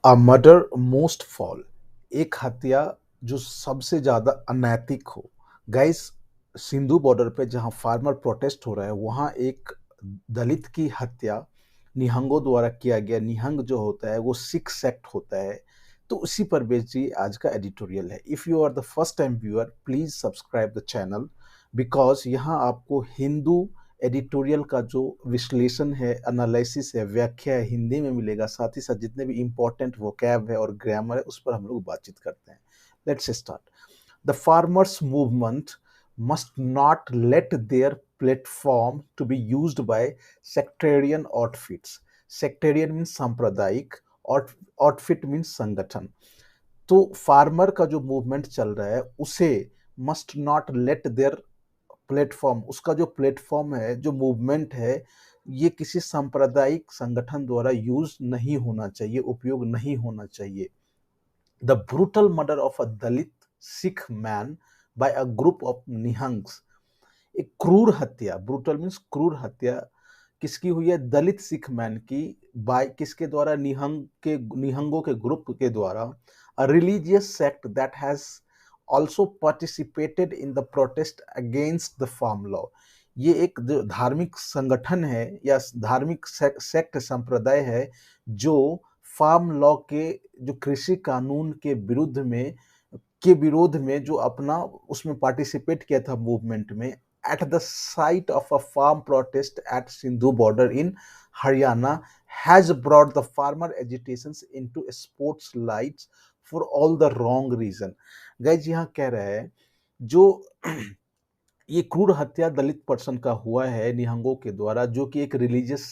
A murder most fall, एक हत्या जो सबसे ज़्यादा अनैतिक हो। गाइस, सिंधु बॉर्डर पे जहाँ फार्मर प्रोटेस्ट हो रहा है, वहाँ एक दलित की हत्या निहंगों द्वारा किया गया। निहंग जो होता है वो सिख सेक्ट होता है। तो उसी पर बेस्ड ये आज का एडिटोरियल है। If you are the first time viewer, please subscribe the channel, because यहाँ आपको हिंदू एडिटोरियल का जो विश्लेषण है, एनालिसिस है, व्याख्या है, हिंदी में मिलेगा। साथ ही साथ जितने भी इंपॉर्टेंट वोकैब है और ग्रामर है, उस पर हम लोग बातचीत करते हैं। Let's start. The farmers movement must not let their platform to be used by sectarian outfits. Sectarian means सांप्रदायिक, आउटफिट मीन्स संगठन। तो फार्मर का जो मूवमेंट चल रहा है उसे must not let their platform, उसका जो प्लेटफॉर्म है, जो मूवमेंट है, ये किसी सांप्रदायिक संगठन द्वारा यूज नहीं होना चाहिए, उपयोग नहीं होना चाहिए। The brutal murder of a Dalit Sikh man by a group of Nihangs, एक क्रूर हत्या, ब्रूटल मीन्स क्रूर हत्या किसकी हुई है? दलित सिख मैन की। बाय किसके द्वारा? निहंगों के ग्रुप के द्वारा। A religious sect that has also participated in the protest against the farm law. ये एक जो धार्मिक संगठन है या धार्मिक सेक्ट संप्रदाय है जो फार्म लॉ के, जो कृषि कानून के विरोध में जो अपना उसमें पार्टिसिपेट किया था मूवमेंट में, at the site of a farm protest at Sindhu border in Haryana, has brought the farmer agitations into sports lights for all the wrong reason। Guys यहाँ कह रहा है जो ये क्रूर हत्या दलित पर्सन का हुआ है निहंगों के द्वारा, जो कि एक रिलीजियस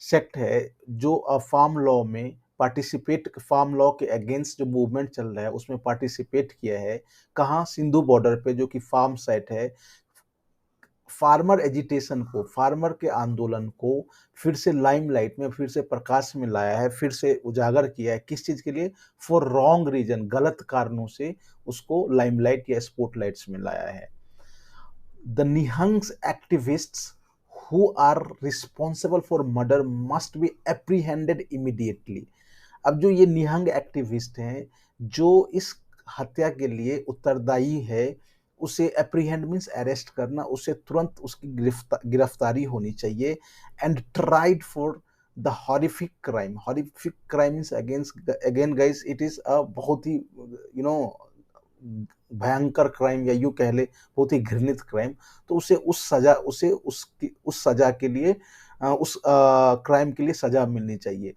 सेक्ट है जो फार्म लॉ में पार्टिसिपेट, फार्म लॉ के अगेंस्ट जो मूवमेंट चल रहा है उसमें पार्टिसिपेट किया है। कहाँ? सिंधु बॉर्डर पे, जो कि फार्म साइट है। फार्मर एजिटेशन को, फार्मर के आंदोलन को फिर से लाइमलाइट में, फिर से प्रकाश में लाया है, फिर से उजागर किया है। किस चीज के लिए? फॉर रॉन्ग रीजन, गलत कारणों से उसको लाइमलाइट या स्पॉटलाइट्स में लाया है। The Nihangs activists who are responsible for murder must be apprehended immediately। अब जो ये निहंग एक्टिविस्ट हैं जो इस हत्या के लिए उत्तरदायी है, उसे अप्रीहेंड मीन्स अरेस्ट करना, उसे तुरंत उसकी गिरफ्तारी होनी चाहिए। And tried for the horrific crime. Horrific crime means against, again guys, it is a बहुत ही नो भयंकर क्राइम, या यूं कह ले बहुत ही घृणित क्राइम। तो उस सजा के लिए, उस क्राइम के लिए सजा मिलनी चाहिए।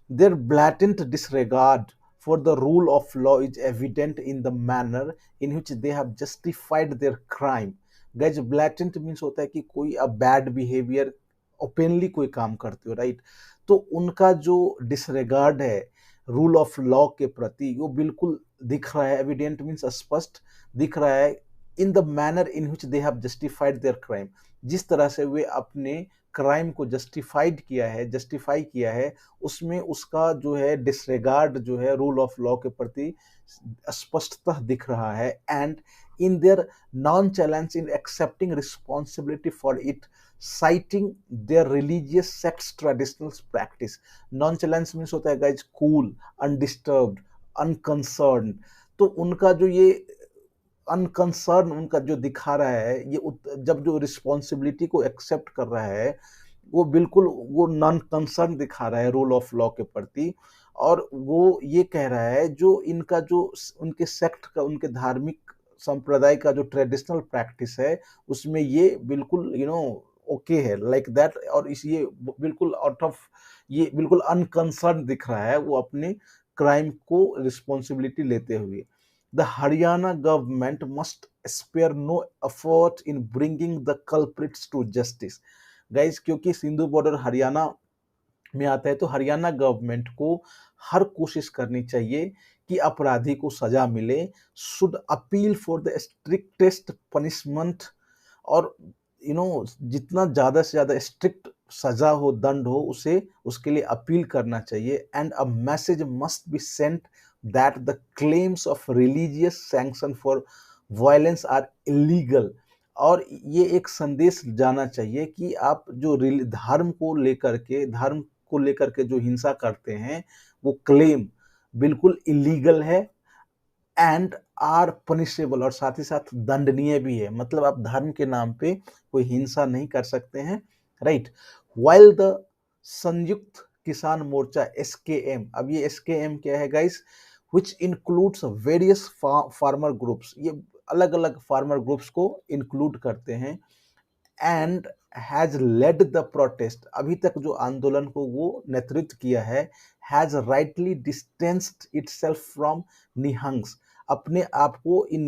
Their blatant disregard for the rule of law is evident in the manner in which they have justified their crime। Guys, blatant means होता है कि कोई बैड बिहेवियर ओपनली कोई काम करते हो, राइट? तो उनका जो डिसरिगार्ड है रूल ऑफ लॉ के प्रति, वो बिल्कुल दिख रहा है। एविडेंट मीन्स स्पष्ट दिख रहा है। In the manner in which they have justified their crime, जिस तरह से वे अपने क्राइम को जस्टिफाई किया है, उसमें उसका जो है डिसरिगार्ड जो है रूल ऑफ लॉ के प्रति स्पष्टतः दिख रहा है। And in their non challenge in accepting responsibility for it, citing their religious sect's traditional practice। Non challenge means होता है गाइज कूल, अनडिस्टर्ब्ड, अनकंसर्न। तो उनका जो ये अनकंसर्न उनका जो दिखा रहा है, ये जब जो रिस्पॉन्सिबिलिटी को एक्सेप्ट कर रहा है, वो बिल्कुल वो नॉन कंसर्न दिखा रहा है रूल ऑफ लॉ के प्रति। और वो ये कह रहा है जो इनका जो उनके सेक्ट का, उनके धार्मिक संप्रदाय का जो ट्रेडिशनल प्रैक्टिस है, उसमें ये बिल्कुल ओके है, लाइक दैट। और इस ये बिल्कुल आउट ऑफ, ये बिल्कुल अनकंसर्न दिख रहा है वो अपने क्राइम को रिस्पॉन्सिबिलिटी लेते हुए। The Haryana government must spare no effort in bringing the culprits to justice। Guys, क्योंकि सिंधु बॉर्डर हरियाणा में आता है, तो हरियाणा गवर्नमेंट को हर कोशिश करनी चाहिए कि अपराधी को सजा मिले। Should appeal for the strictest punishment. और जितना ज़्यादा से ज़्यादा स्ट्रिक्ट सजा हो, दंड हो, उसे उसके लिए अपील करना चाहिए। And a message must be sent that the claims of religious sanction for violence are illegal. और ये एक संदेश जाना चाहिए कि आप जो धर्म को लेकर के जो हिंसा करते हैं, वो क्लेम बिल्कुल इलीगल है एंड आर पनिशेबल, और साथ ही साथ दंडनीय भी है। मतलब आप धर्म के नाम पे कोई हिंसा नहीं कर सकते हैं, राइट। वाइल द संयुक्त किसान मोर्चा एसकेएम, अब ये एसकेएम क्या है guys, which includes various farmer groups, ये अलग अलग फार्मर ग्रुप्स को इंक्लूड करते हैं, and has led the protest, अभी तक जो आंदोलन को वो नेतृत्व किया है, has rightly distanced itself from Nihangs, अपने आप को इन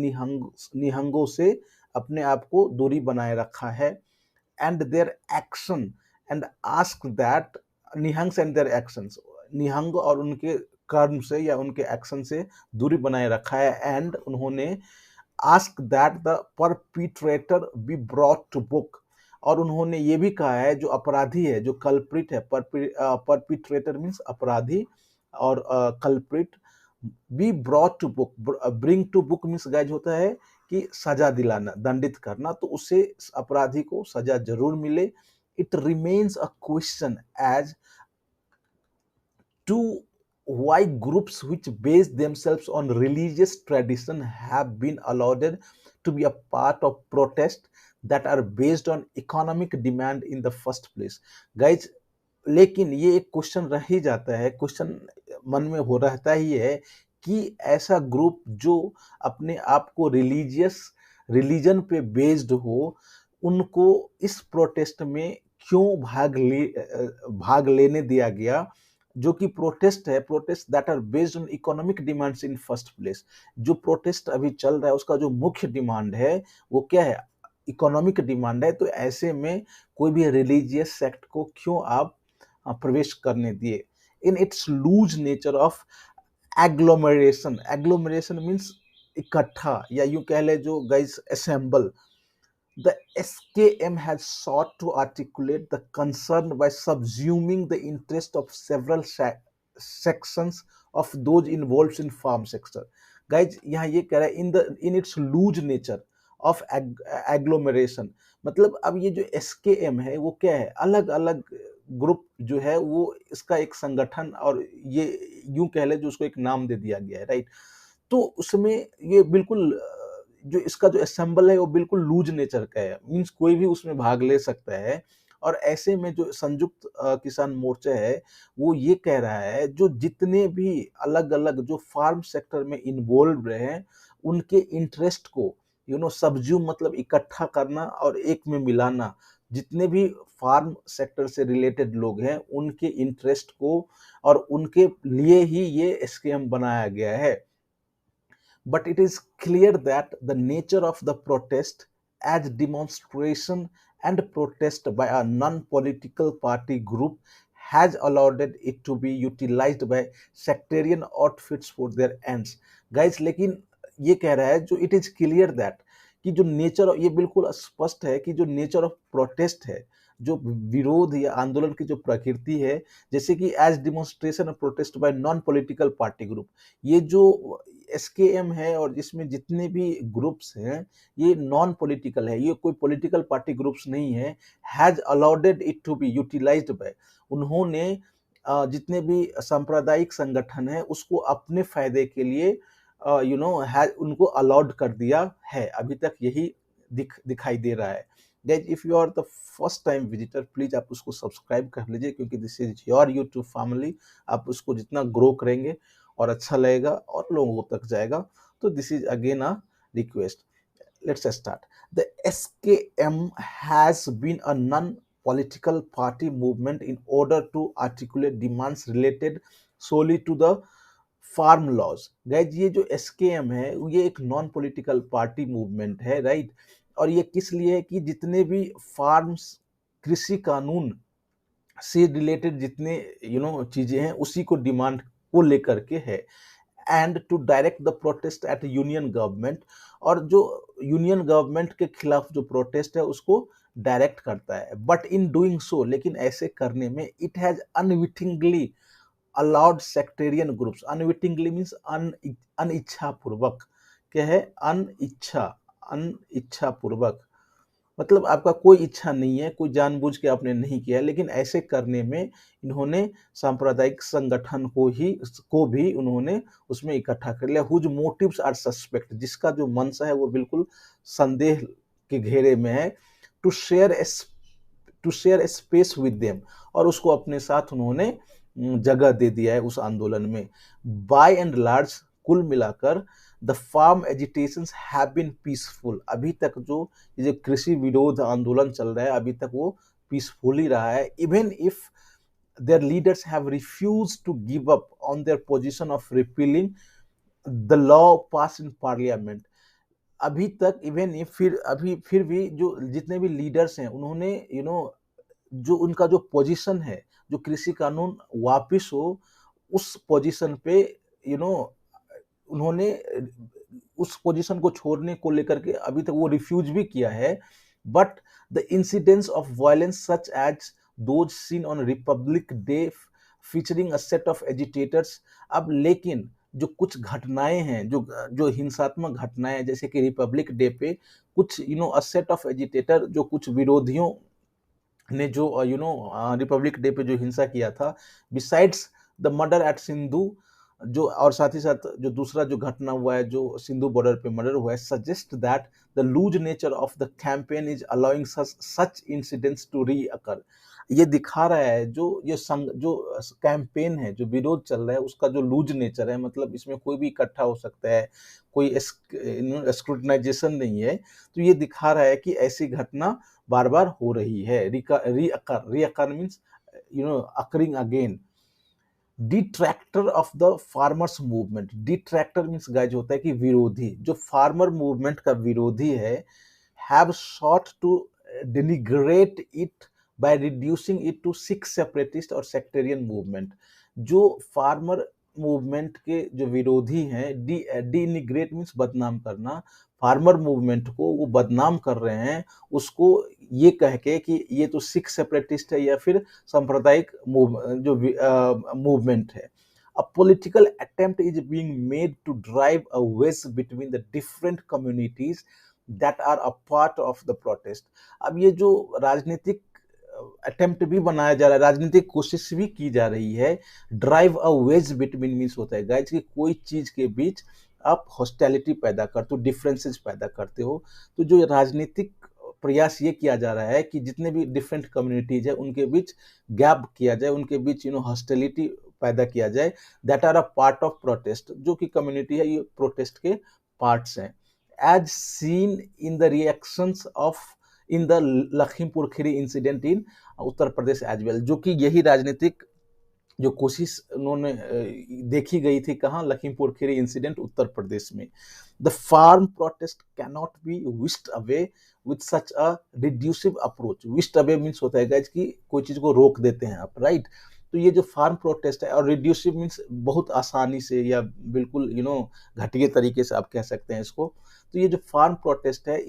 निहंगों से अपने आप को दूरी बनाए रखा है, and their action and ask that Nihangs and their actions, Nihang और उनके कर्म से या उनके एक्शन से दूरी बनाए रखा है, एंड उन्होंने ask that the perpetrator be brought to book, और उन्होंने ये भी कहा है जो अपराधी है, जो कल्प्रिट है, परपिट्रेटर मीन्स अपराधी, और culprit be brought to book, bring to book means guys होता है कि सजा दिलाना, दंडित करना, तो उससे अपराधी को सजा जरूर मिले। It remains a question as to why groups which base themselves on religious tradition have been allowed to be a part of protest that are based on economic demand in the first place, guys। लेकिन ये एक question रह ही जाता है, question मन में हो रहता ही है कि ऐसा ग्रुप जो अपने आप को रिलीजन पे बेस्ड हो, उनको इस प्रोटेस्ट में क्यों भाग लेने दिया गया, जो कि प्रोटेस्ट है, protest that are based on economic demands in first place. जो प्रोटेस्ट अभी चल रहा है उसका जो मुख्य डिमांड है वो क्या है, इकोनॉमिक डिमांड है। तो ऐसे में कोई भी रिलीजियस सेक्ट को क्यों आप प्रवेश करने दिए। In its loose nature of agglomeration, agglomeration means इकट्ठा, या यूं कह ले जो guys assemble. The SKM has sought to articulate the concern by subsuming the interest of several sections of those involved in farm sector. Guys, यहाँ ये कह रहा है in its loose nature of agglomeration, मतलब अब ये जो SKM है वो क्या है, अलग अलग ग्रुप जो है वो इसका एक संगठन, और ये यूं कह ले जो उसको एक नाम दे दिया गया है, राइट। तो उसमें ये बिल्कुल जो इसका जो असेंबल है वो बिल्कुल लूज नेचर का है, मीन्स कोई भी उसमें भाग ले सकता है। और ऐसे में जो संयुक्त किसान मोर्चा है वो ये कह रहा है जो जितने भी अलग अलग जो फार्म सेक्टर में इन्वॉल्व रहे हैं उनके इंटरेस्ट को सबज्यूम मतलब इकट्ठा करना और एक में मिलाना, जितने भी फार्म सेक्टर से रिलेटेड लोग हैं उनके इंटरेस्ट को, और उनके लिए ही ये स्कीम बनाया गया है। But it is clear that the nature of the protest as demonstration and protest by a non-political party group has allowed it to be utilized by sectarian outfits for their ends. Guys, लेकिन ये कह रहा है जो it is clear that कि जो nature, ये बिल्कुल स्पष्ट है कि जो नेचर ऑफ प्रोटेस्ट है, जो विरोध या आंदोलन की जो प्रकृति है, जैसे कि as demonstration of protest by non political party group, ये जो एसकेएम है और जिसमें जितने भी ग्रुप्स हैं ये नॉन पॉलिटिकल है, ये कोई पॉलिटिकल पार्टी ग्रुप्स नहीं है। Has allowed it to be utilised by, उन्होंने जितने भी सांप्रदायिक संगठन है उसको अपने फायदे के लिए उनको अलाउड कर दिया है। अभी तक यही दिखाई दे रहा है। Guys, if you are the first time visitor please आप उसको सब्सक्राइब कर लीजिए, क्योंकि this is your YouTube family. आप उसको जितना ग्रो करेंगे और अच्छा लगेगा और लोगों तक जाएगा। तो this is again a request. Let's start. The SKM has been a non political party movement in order to articulate demands related solely to the farm laws. Guys, ये जो एसकेएम है ये एक नॉन पॉलिटिकल पार्टी मूवमेंट है, right. और ये किस लिए है कि जितने भी फार्म्स कृषि कानून से रिलेटेड जितने चीजें हैं उसी को डिमांड को लेकर के है, and to direct the protest at union government, और जो यूनियन गवर्नमेंट के खिलाफ जो प्रोटेस्ट है उसको डायरेक्ट करता है। बट इन डूइंग सो, लेकिन ऐसे करने में it has unwittingly allowed sectarian groups, unwittingly means अनिच्छा पूर्वक, क्या है, अनिच्छा पूर्वक मतलब आपका कोई इच्छा नहीं है, कोई जानबूझ के आपने नहीं किया है, लेकिन ऐसे करने में इन्होंने सांप्रदायिक संगठन को भी उन्होंने उसमें इकट्ठा कर लिया। हुज मोटिव्स आर सस्पेक्ट, जिसका जो मंशा है वो बिल्कुल संदेह के घेरे में है। To share to share space with them, और उसको अपने साथ उन्होंने जगह दे दिया है उस आंदोलन में। बाय एंड लार्ज, कुल मिलाकर the farm agitations have been peaceful. अभी तक जो ये जो कृषि विरोध आंदोलन चल रहा है अभी तक वो पीसफुल ही रहा है। Even if their leaders have refused to give up on their position of repealing the law passed in parliament। अभी तक इवन ये फिर भी जो जितने भी लीडर्स हैं उन्होंने जो उनका जो पोजीशन है, जो कृषि कानून वापिस हो उस पोजीशन पे यू नो उन्होंने उस पोजीशन को छोड़ने को लेकर के अभी तक वो रिफ्यूज भी किया है। But the incidents of violence such as those seen on Republic Day featuring a set of agitators. अब लेकिन जो कुछ घटनाएं हैं, जो जो हिंसात्मक घटनाएं हैं, जैसे कि रिपब्लिक डे पे कुछ अ सेट ऑफ एजिटेटर, जो कुछ विरोधियों ने जो रिपब्लिक डे पे जो हिंसा किया था, besides the murder at Singhu, जो और साथ ही साथ जो दूसरा जो घटना हुआ है जो सिंधु बॉर्डर पे मर्डर हुआ है, suggest that the loose nature of the campaign is allowing such incidents to reoccur. ये दिखा रहा है जो कैंपेन है, जो विरोध चल रहा है, उसका जो लूज नेचर है, मतलब इसमें कोई भी इकट्ठा हो सकता है, कोई स्क्रूटनाइजेशन नहीं है। तो ये दिखा रहा है कि ऐसी घटना बार बार हो रही है। Reoccur means occurring again. Detractor of the farmers movement, detractor means guys होता है कि विरोधी, जो फार्मर मूवमेंट का विरोधी है, have sought to denigrate it by reducing it to Sikh separatist और sectarian movement। जो फार्मर मूवमेंट के जो विरोधी हैं, डिनिग्रेट मीन्स बदनाम करना, फार्मर मूवमेंट को वो बदनाम कर रहे हैं, उसको ये कह के कि ये तो सिख सेपरेटिस्ट है या फिर सांप्रदायिक मूवमेंट है। A political attempt is being made to drive a wedge between the different communities that are a part of the protest। अब ये जो राजनीतिक अटेम्प्ट भी बनाया जा रहा है, राजनीतिक कोशिश भी की जा रही है। Drive a wedge between means होता है गाइज कि कोई चीज के बीच आप हॉस्टैलिटी पैदा करते हो, डिफरेंसेस पैदा करते हो। तो जो राजनीतिक प्रयास ये किया जा रहा है कि जितने भी डिफरेंट कम्युनिटीज है उनके बीच गैप किया जाए, उनके बीच हॉस्टैलिटी पैदा किया जाए, that are a part of protest. जो कि कम्युनिटी है ये प्रोटेस्ट के पार्ट्स हैं। As seen in the reactions of in the Lakhimpur Kheri incident in Uttar Pradesh as well, जो कि यही राजनीतिक जो कोशिश उन्होंने देखी गई थी कहाँ, लखीमपुर खीरी इंसिडेंट उत्तर प्रदेश में। The farm protest cannot be wished away with such a reductive approach. Wished away means होता है गाइज कि कोई चीज को रोक देते हैं आप, राइट। तो ये जो फार्म प्रोटेस्ट है, और रिड्यूसिव मीन्स बहुत आसानी से या बिल्कुल घटिया तरीके से आप कह सकते हैं इसको। तो ये जो फार्म प्रोटेस्ट है,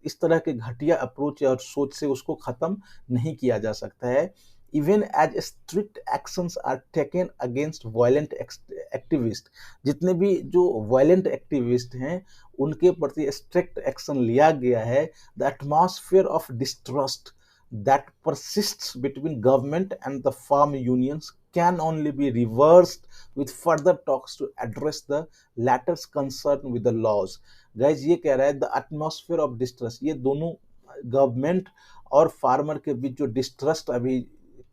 इस तरह के घटिया अप्रोच और सोच से उसको खत्म नहीं किया जा सकता है। Even as strict actions are taken against violent activist, जितने भी जो वायलेंट एक्टिविस्ट हैं उनके प्रति स्ट्रिक्ट एक्शन लिया गया है। The atmosphere of distrust that persists between government and the farm unions can only be reversed with further talks to address the latter's concern with the laws। guys ये कह रहा है द एटमॉस्फेयर ऑफ डिस्ट्रस्ट, ये दोनों government और farmer के बीच जो distrust अभी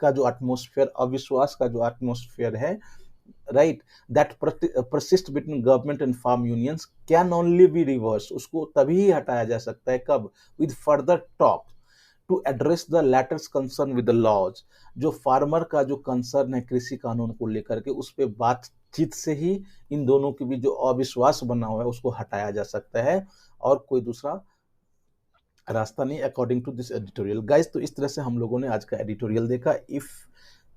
का जो एटमॉस्फेयर, अविश्वास का जो एटमॉस्फेयर है, right, that persist between government and farm unions can only be reverse, उसको तभी ही हटाया जा सकता है, कब, with further talk to address the latter's concern with the laws. जो फार्मर का जो कंसर्न है कृषि कानून को लेकर के, उस पे बातचीत से ही इन दोनों के बीच जो अविश्वास बना हुआ है उसको हटाया जा सकता है, और कोई दूसरा रास्ता नहीं, according to this editorial. Guys, तो इस तरह से हम लोगों ने आज का एडिटोरियल देखा। If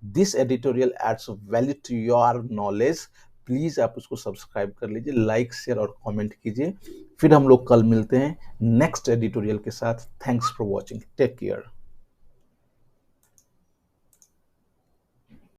this editorial adds value to your knowledge, please आप उसको सब्सक्राइब कर लीजिए, लाइक शेयर और कमेंट कीजिए। फिर हम लोग कल मिलते हैं नेक्स्ट एडिटोरियल के साथ। Thanks for watching, take care.